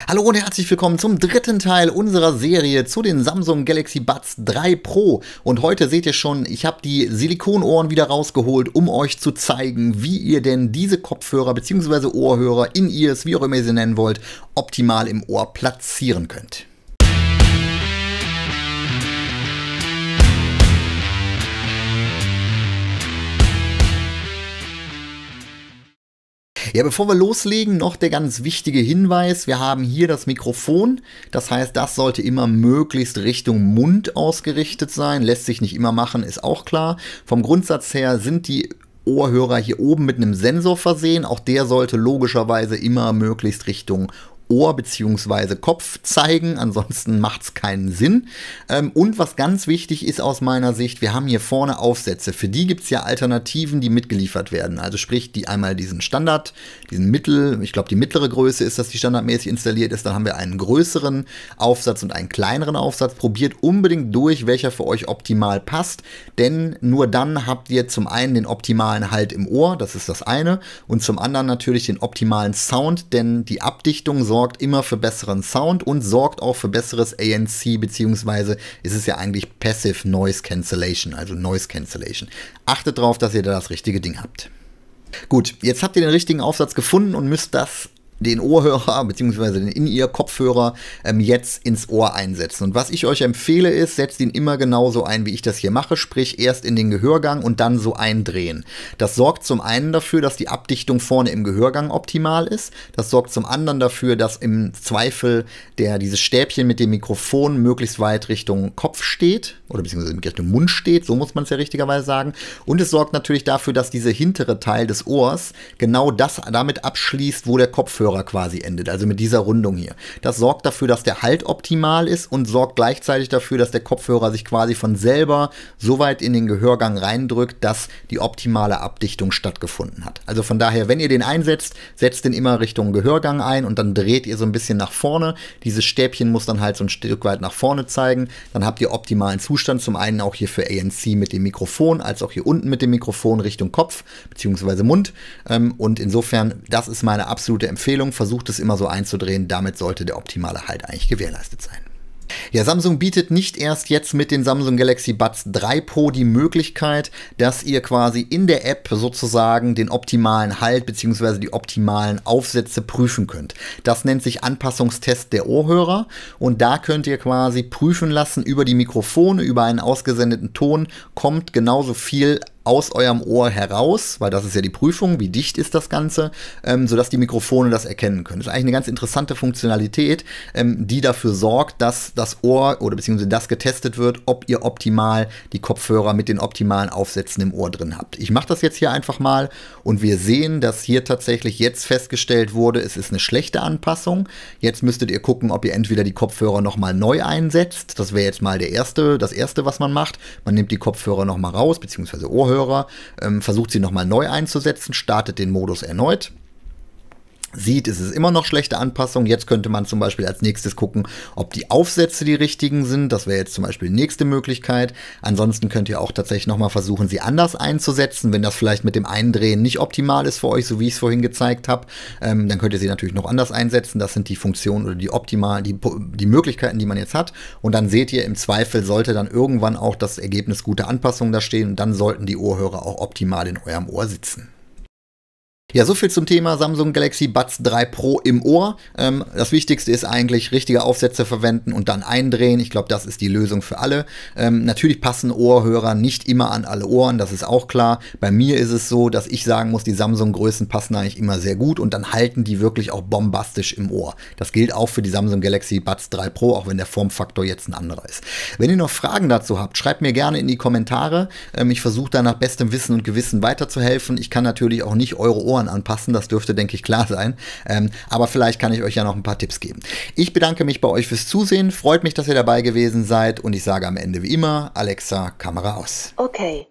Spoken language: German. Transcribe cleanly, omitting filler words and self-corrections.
Hallo und herzlich willkommen zum dritten Teil unserer Serie zu den Samsung Galaxy Buds 3 Pro. Und heute seht ihr schon, ich habe die Silikonohren wieder rausgeholt, um euch zu zeigen, wie ihr denn diese Kopfhörer bzw. Ohrhörer, In-Ears, wie auch immer ihr sie nennen wollt, optimal im Ohr platzieren könnt. Ja, bevor wir loslegen, noch der ganz wichtige Hinweis. Wir haben hier das Mikrofon. Das heißt, das sollte immer möglichst Richtung Mund ausgerichtet sein. Lässt sich nicht immer machen, ist auch klar. Vom Grundsatz her sind die Ohrhörer hier oben mit einem Sensor versehen. Auch der sollte logischerweise immer möglichst Richtung Ohr bzw. Kopf zeigen, ansonsten macht es keinen Sinn. Und was ganz wichtig ist aus meiner Sicht, wir haben hier vorne Aufsätze. Für die gibt es ja Alternativen, die mitgeliefert werden. Also sprich, die einmal diesen Standard, diesen Mittel, ich glaube die mittlere Größe ist, dass die standardmäßig installiert ist. Dann haben wir einen größeren Aufsatz und einen kleineren Aufsatz. Probiert unbedingt durch, welcher für euch optimal passt. Denn nur dann habt ihr zum einen den optimalen Halt im Ohr, das ist das eine. Und zum anderen natürlich den optimalen Sound, denn die Abdichtung sorgt immer für besseren Sound und sorgt auch für besseres ANC, beziehungsweise ist es ja eigentlich Passive Noise Cancellation, also Noise Cancellation. Achtet darauf, dass ihr da das richtige Ding habt. Gut, jetzt habt ihr den richtigen Aufsatz gefunden und müsst den Ohrhörer bzw. den In-Ear-Kopfhörer jetzt ins Ohr einsetzen. Und was ich euch empfehle ist, setzt ihn immer genauso ein, wie ich das hier mache, sprich erst in den Gehörgang und dann so eindrehen. Das sorgt zum einen dafür, dass die Abdichtung vorne im Gehörgang optimal ist. Das sorgt zum anderen dafür, dass im Zweifel dieses Stäbchen mit dem Mikrofon möglichst weit Richtung Kopf steht oder beziehungsweise Richtung Mund steht, so muss man es ja richtigerweise sagen. Und es sorgt natürlich dafür, dass dieser hintere Teil des Ohrs genau das damit abschließt, wo der Kopfhörer quasi endet, also mit dieser Rundung hier. Das sorgt dafür, dass der Halt optimal ist und sorgt gleichzeitig dafür, dass der Kopfhörer sich quasi von selber so weit in den Gehörgang reindrückt, dass die optimale Abdichtung stattgefunden hat. Also von daher, wenn ihr den einsetzt, setzt den immer Richtung Gehörgang ein und dann dreht ihr so ein bisschen nach vorne. Dieses Stäbchen muss dann halt so ein Stück weit nach vorne zeigen. Dann habt ihr optimalen Zustand, zum einen auch hier für ANC mit dem Mikrofon, als auch hier unten mit dem Mikrofon Richtung Kopf bzw. Mund. Und insofern, das ist meine absolute Empfehlung. Versucht es immer so einzudrehen, damit sollte der optimale Halt eigentlich gewährleistet sein. Ja, Samsung bietet nicht erst jetzt mit den Samsung Galaxy Buds 3 Pro die Möglichkeit, dass ihr quasi in der App sozusagen den optimalen Halt bzw. die optimalen Aufsätze prüfen könnt. Das nennt sich Anpassungstest der Ohrhörer und da könnt ihr quasi prüfen lassen über die Mikrofone, über einen ausgesendeten Ton, kommt genauso viel aus eurem Ohr heraus, weil das ist ja die Prüfung, wie dicht ist das Ganze, sodass die Mikrofone das erkennen können. Das ist eigentlich eine ganz interessante Funktionalität, die dafür sorgt, dass das Ohr oder beziehungsweise das getestet wird, ob ihr optimal die Kopfhörer mit den optimalen Aufsätzen im Ohr drin habt. Ich mache das jetzt hier einfach mal und wir sehen, dass hier tatsächlich jetzt festgestellt wurde, es ist eine schlechte Anpassung. Jetzt müsstet ihr gucken, ob ihr entweder die Kopfhörer nochmal neu einsetzt. Das wäre jetzt mal das erste, was man macht. Man nimmt die Kopfhörer nochmal raus, beziehungsweise Ohrhörer, versucht sie nochmal neu einzusetzen, startet den Modus erneut. Sieht, es ist immer noch schlechte Anpassung. Jetzt könnte man zum Beispiel als nächstes gucken, ob die Aufsätze die richtigen sind. Das wäre jetzt zum Beispiel die nächste Möglichkeit. Ansonsten könnt ihr auch tatsächlich nochmal versuchen, sie anders einzusetzen. Wenn das vielleicht mit dem Eindrehen nicht optimal ist für euch, so wie ich es vorhin gezeigt habe, dann könnt ihr sie natürlich noch anders einsetzen. Das sind die Funktionen oder die Möglichkeiten, die man jetzt hat. Und dann seht ihr, im Zweifel sollte dann irgendwann auch das Ergebnis gute Anpassung da stehen. Und dann sollten die Ohrhörer auch optimal in eurem Ohr sitzen. Ja, soviel zum Thema Samsung Galaxy Buds 3 Pro im Ohr. Das Wichtigste ist eigentlich, richtige Aufsätze verwenden und dann eindrehen. Ich glaube, das ist die Lösung für alle. Natürlich passen Ohrhörer nicht immer an alle Ohren, das ist auch klar. Bei mir ist es so, dass ich sagen muss, die Samsung-Größen passen eigentlich immer sehr gut und dann halten die wirklich auch bombastisch im Ohr. Das gilt auch für die Samsung Galaxy Buds 3 Pro, auch wenn der Formfaktor jetzt ein anderer ist. Wenn ihr noch Fragen dazu habt, schreibt mir gerne in die Kommentare. Ich versuche da nach bestem Wissen und Gewissen weiterzuhelfen. Ich kann natürlich auch nicht eure Ohren anpassen, das dürfte, denke ich, klar sein. Aber vielleicht kann ich euch ja noch ein paar Tipps geben. Ich bedanke mich bei euch fürs Zusehen, freut mich, dass ihr dabei gewesen seid und ich sage am Ende wie immer, Alexa, Kamera aus. Okay.